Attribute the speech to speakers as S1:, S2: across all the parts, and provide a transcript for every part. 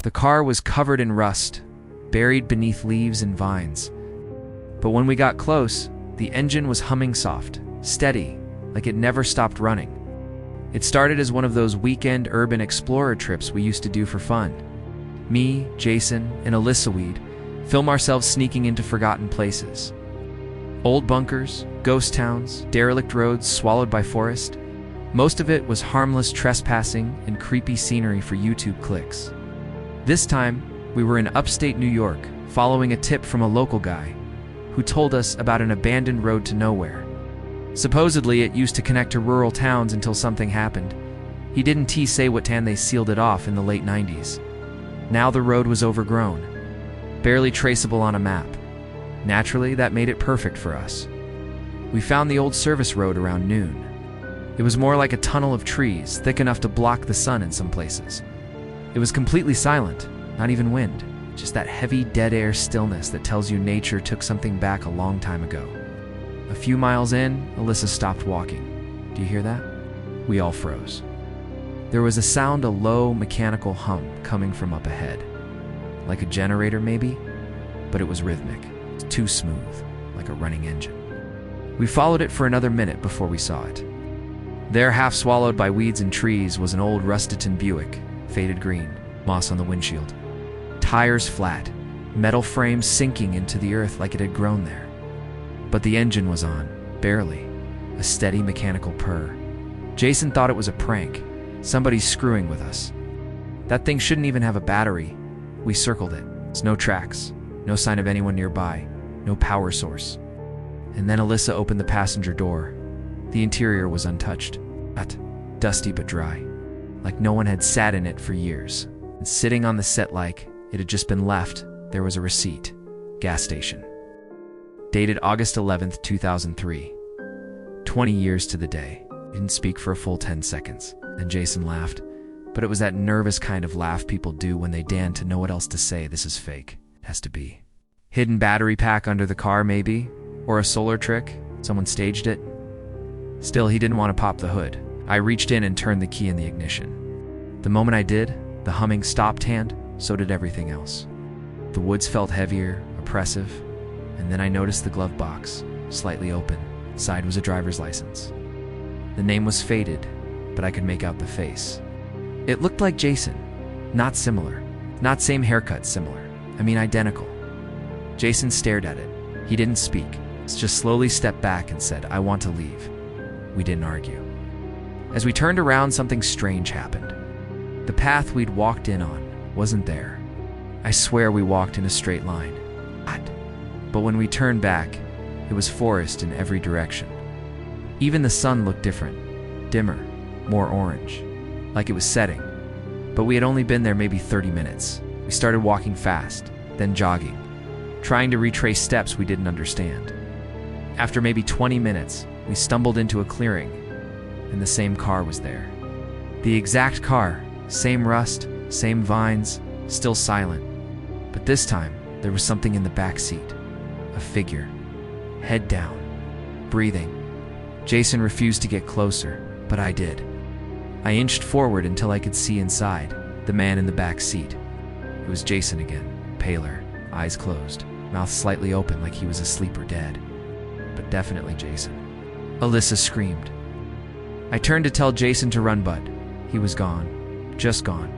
S1: The car was covered in rust, buried beneath leaves and vines. But when we got close, the engine was humming soft, steady, like it never stopped running. It started as one of those weekend urban explorer trips we used to do for fun. Me, Jason, and Alyssa would film ourselves sneaking into forgotten places. Old bunkers, ghost towns, derelict roads swallowed by forest. Most of it was harmless trespassing and creepy scenery for YouTube clicks. This time, we were in upstate New York, following a tip from a local guy who told us about an abandoned road to nowhere. Supposedly, it used to connect to rural towns until something happened. He didn't say what town they sealed it off in the late 90s. Now the road was overgrown, barely traceable on a map. Naturally, that made it perfect for us. We found the old service road around noon. It was more like a tunnel of trees, thick enough to block the sun in some places. It was completely silent, not even wind, just that heavy dead air stillness that tells you nature took something back a long time ago. A few miles in, Alyssa stopped walking. Do you hear that? We all froze. There was a low mechanical hum coming from up ahead. Like a generator maybe, but it was rhythmic, too smooth, like a running engine. We followed it for another minute before we saw it. There, half swallowed by weeds and trees, was an old Rustiton Buick, faded green, moss on the windshield. Tires flat, metal frames sinking into the earth like it had grown there. But the engine was on, barely, a steady mechanical purr. Jason thought it was a prank, somebody screwing with us. That thing shouldn't even have a battery. We circled it. There's no tracks, no sign of anyone nearby, no power source. And then Alyssa opened the passenger door. The interior was untouched, dusty but dry, like no one had sat in it for years. And sitting on the set like it had just been left, there was a receipt. Gas station. Dated August 11th, 2003. 20 years to the day. Didn't speak for a full 10 seconds. Then Jason laughed, but it was that nervous kind of laugh people do when they dan to know what else to say. This is fake. It has to be. Hidden battery pack under the car, maybe? Or a solar trick? Someone staged it? Still, he didn't want to pop the hood. I reached in and turned the key in the ignition. The moment I did, the humming stopped, and so did everything else. The woods felt heavier, oppressive, and then I noticed the glove box, slightly open. Inside was a driver's license. The name was faded, but I could make out the face. It looked like Jason. Not similar. Not same haircut, similar. I mean identical. Jason stared at it. He didn't speak. Just slowly stepped back and said, "I want to leave." We didn't argue. As we turned around, something strange happened. The path we'd walked in on wasn't there. I swear we walked in a straight line. But when we turned back, it was forest in every direction. Even the sun looked different, dimmer, more orange, like it was setting. But we had only been there maybe 30 minutes. We started walking fast, then jogging, trying to retrace steps we didn't understand. After maybe 20 minutes, we stumbled into a clearing, and the same car was there. The exact car, same rust, same vines, still silent. But this time, there was something in the back seat. A figure, head down, breathing. Jason refused to get closer, but I did. I inched forward until I could see inside, the man in the back seat. It was Jason again, paler, eyes closed, mouth slightly open like he was asleep or dead. But definitely Jason. Alyssa screamed. I turned to tell Jason to run, but he was gone. Just gone.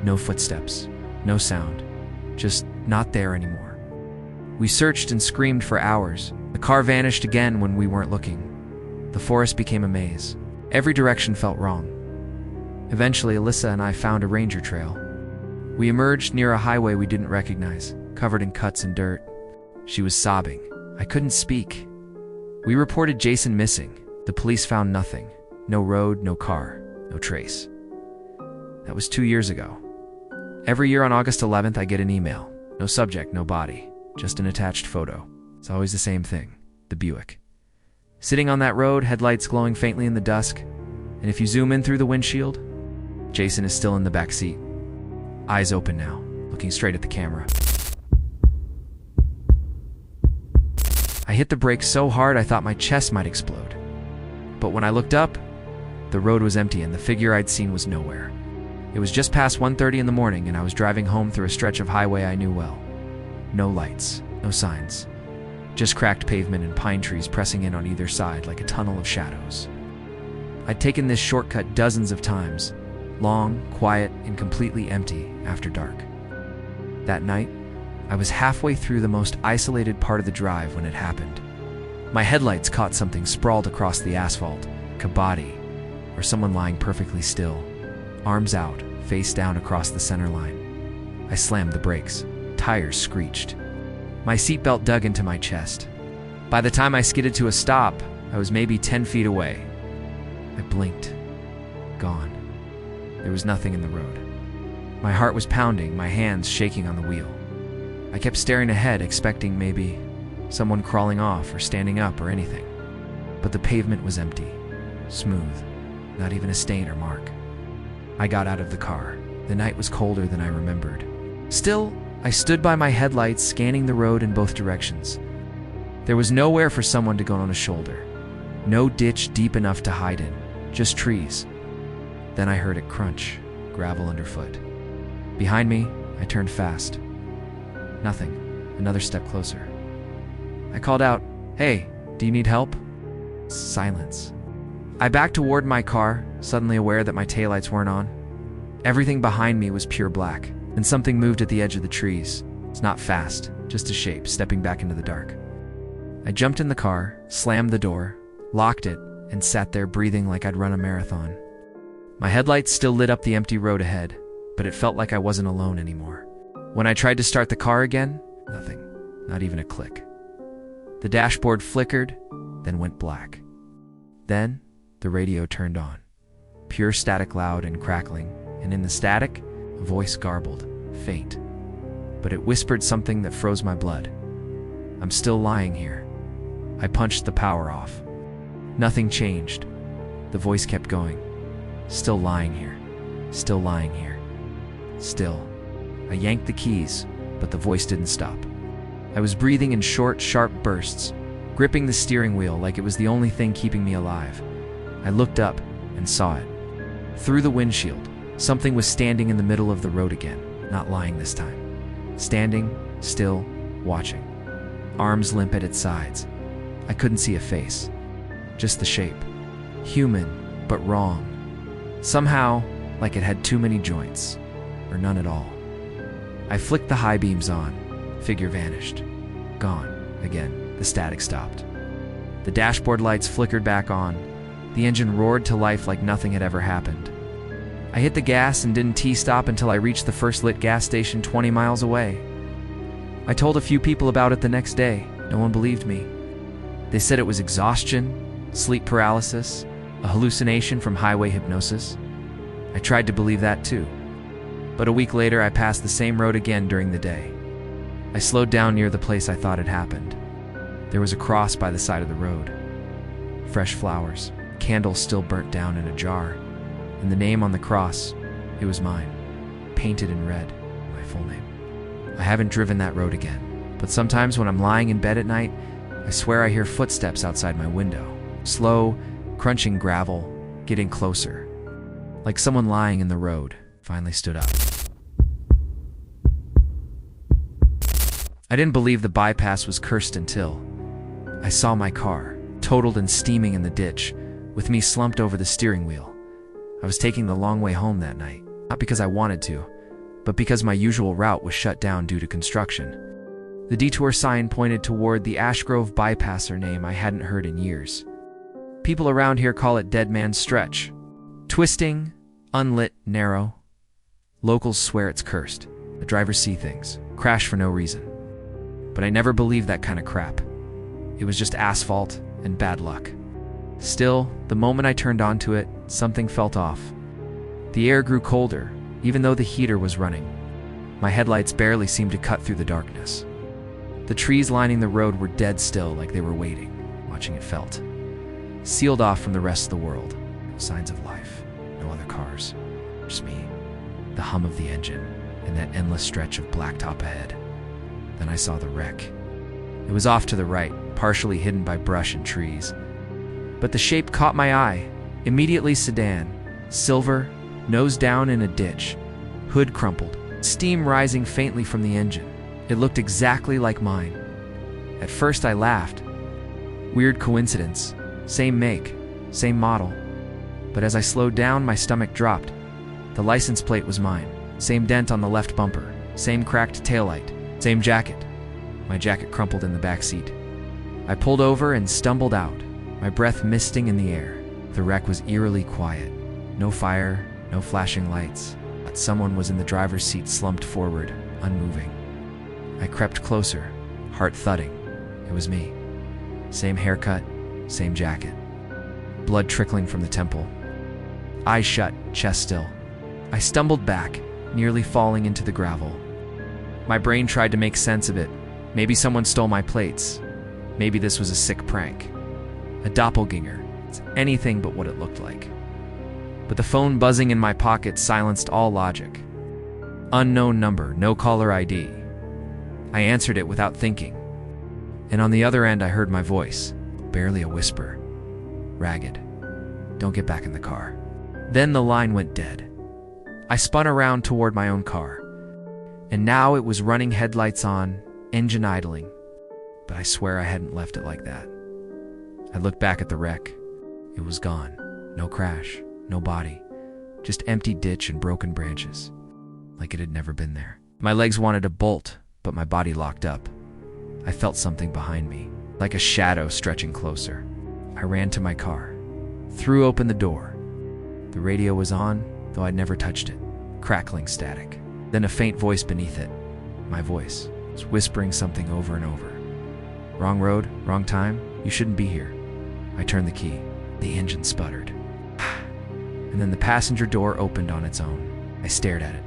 S1: No footsteps, no sound, just not there anymore. We searched and screamed for hours. The car vanished again when we weren't looking. The forest became a maze. Every direction felt wrong. Eventually, Alyssa and I found a ranger trail. We emerged near a highway we didn't recognize, covered in cuts and dirt. She was sobbing. I couldn't speak. We reported Jason missing. The police found nothing. No road, no car, no trace. That was 2 years ago. Every year on August 11th, I get an email. No subject, no body, just an attached photo. It's always the same thing, the Buick. Sitting on that road, headlights glowing faintly in the dusk, and if you zoom in through the windshield, Jason is still in the back seat. Eyes open now, looking straight at the camera. I hit the brakes so hard I thought my chest might explode. But when I looked up, the road was empty and the figure I'd seen was nowhere. It was just past 1:30 in the morning, and I was driving home through a stretch of highway I knew well. No lights, no signs. Just cracked pavement and pine trees pressing in on either side like a tunnel of shadows. I'd taken this shortcut dozens of times, long, quiet, and completely empty after dark. That night, I was halfway through the most isolated part of the drive when it happened. My headlights caught something sprawled across the asphalt, like a body, or someone lying perfectly still, arms out, face down across the center line. I slammed the brakes. Tires screeched. My seatbelt dug into my chest. By the time I skidded to a stop, I was maybe 10 feet away. I blinked. Gone. There was nothing in the road. My heart was pounding, my hands shaking on the wheel. I kept staring ahead, expecting maybe someone crawling off or standing up or anything. But the pavement was empty, smooth, not even a stain or mark. I got out of the car. The night was colder than I remembered. Still, I stood by my headlights, scanning the road in both directions. There was nowhere for someone to go on a shoulder. No ditch deep enough to hide in, just trees. Then I heard it crunch, gravel underfoot. Behind me, I turned fast. Nothing. Another step closer. I called out, "Hey, do you need help?" Silence. I backed toward my car, suddenly aware that my taillights weren't on. Everything behind me was pure black, and something moved at the edge of the trees. It's not fast, just a shape stepping back into the dark. I jumped in the car, slammed the door, locked it, and sat there breathing like I'd run a marathon. My headlights still lit up the empty road ahead, but it felt like I wasn't alone anymore. When I tried to start the car again, nothing, not even a click. The dashboard flickered, then went black. Then, the radio turned on. Pure static, loud and crackling, and in the static, a voice garbled, faint. But it whispered something that froze my blood. "I'm still lying here." I punched the power off. Nothing changed. The voice kept going. "Still lying here. Still lying here. Still." I yanked the keys, but the voice didn't stop. I was breathing in short, sharp bursts, gripping the steering wheel like it was the only thing keeping me alive. I looked up and saw it. Through the windshield, something was standing in the middle of the road again, not lying this time. Standing, still, watching. Arms limp at its sides. I couldn't see a face, just the shape. Human, but wrong. Somehow, like it had too many joints, or none at all. I flicked the high beams on. Figure vanished. Gone. Again, the static stopped. The dashboard lights flickered back on. The engine roared to life like nothing had ever happened. I hit the gas and didn't T-stop until I reached the first lit gas station 20 miles away. I told a few people about it the next day. No one believed me. They said it was exhaustion, sleep paralysis, a hallucination from highway hypnosis. I tried to believe that too. But a week later, I passed the same road again during the day. I slowed down near the place I thought had happened. There was a cross by the side of the road. Fresh flowers, candles still burnt down in a jar, and the name on the cross, it was mine, painted in red, my full name. I haven't driven that road again, but sometimes when I'm lying in bed at night, I swear I hear footsteps outside my window. Slow, crunching gravel, getting closer. Like someone lying in the road finally stood up. I didn't believe the bypass was cursed until I saw my car, totaled and steaming in the ditch, with me slumped over the steering wheel. I was taking the long way home that night, not because I wanted to, but because my usual route was shut down due to construction. The detour sign pointed toward the Ashgrove bypasser, name I hadn't heard in years. People around here call it Dead Man's Stretch. Twisting, unlit, narrow. Locals swear it's cursed. The drivers see things, crash for no reason. But I never believed that kind of crap. It was just asphalt and bad luck. Still, the moment I turned onto it, something felt off. The air grew colder, even though the heater was running. My headlights barely seemed to cut through the darkness. The trees lining the road were dead still, like they were waiting, watching it felt. Sealed off from the rest of the world. No signs of life, no other cars. Just me, the hum of the engine, and that endless stretch of blacktop ahead. Then I saw the wreck. It was off to the right, partially hidden by brush and trees. But the shape caught my eye. Immediately sedan, silver, nose down in a ditch, hood crumpled, steam rising faintly from the engine. It looked exactly like mine. At first I laughed. Weird coincidence. Same make, same model. But as I slowed down, my stomach dropped. The license plate was mine. Same dent on the left bumper. Same cracked taillight. Same jacket. My jacket crumpled in the back seat. I pulled over and stumbled out, my breath misting in the air. The wreck was eerily quiet. No fire, no flashing lights. But someone was in the driver's seat, slumped forward, unmoving. I crept closer, heart thudding. It was me. Same haircut, same jacket. Blood trickling from the temple. Eyes shut, chest still. I stumbled back, nearly falling into the gravel. My brain tried to make sense of it. Maybe someone stole my plates. Maybe this was a sick prank. A doppelganger. It's anything but what it looked like. But the phone buzzing in my pocket silenced all logic. Unknown number, no caller ID. I answered it without thinking. And on the other end I heard my voice, barely a whisper. Ragged. Don't get back in the car. Then the line went dead. I spun around toward my own car. And now it was running, headlights on, engine idling. But I swear I hadn't left it like that. I looked back at the wreck. It was gone. No crash, no body. Just empty ditch and broken branches. Like it had never been there. My legs wanted to bolt, but my body locked up. I felt something behind me, like a shadow stretching closer. I ran to my car, threw open the door. The radio was on, though I'd never touched it. Crackling static. Then a faint voice beneath it. My voice was whispering something over and over. Wrong road, wrong time, you shouldn't be here. I turned the key. The engine sputtered. And then the passenger door opened on its own. I stared at it.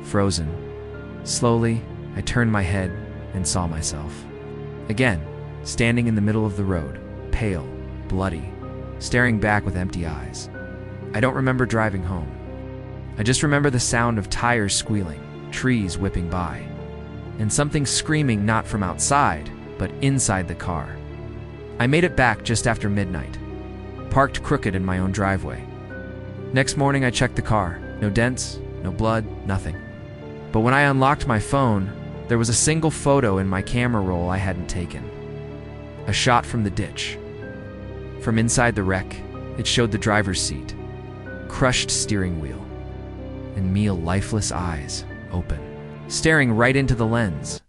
S1: Frozen. Slowly, I turned my head and saw myself. Again, standing in the middle of the road, pale, bloody, staring back with empty eyes. I don't remember driving home. I just remember the sound of tires squealing, trees whipping by, and something screaming not from outside, but inside the car. I made it back just after midnight, parked crooked in my own driveway. Next morning I checked the car. No dents, no blood, nothing. But when I unlocked my phone, there was a single photo in my camera roll I hadn't taken. A shot from the ditch. From inside the wreck, it showed the driver's seat, crushed steering wheel, and me, lifeless eyes, open, staring right into the lens.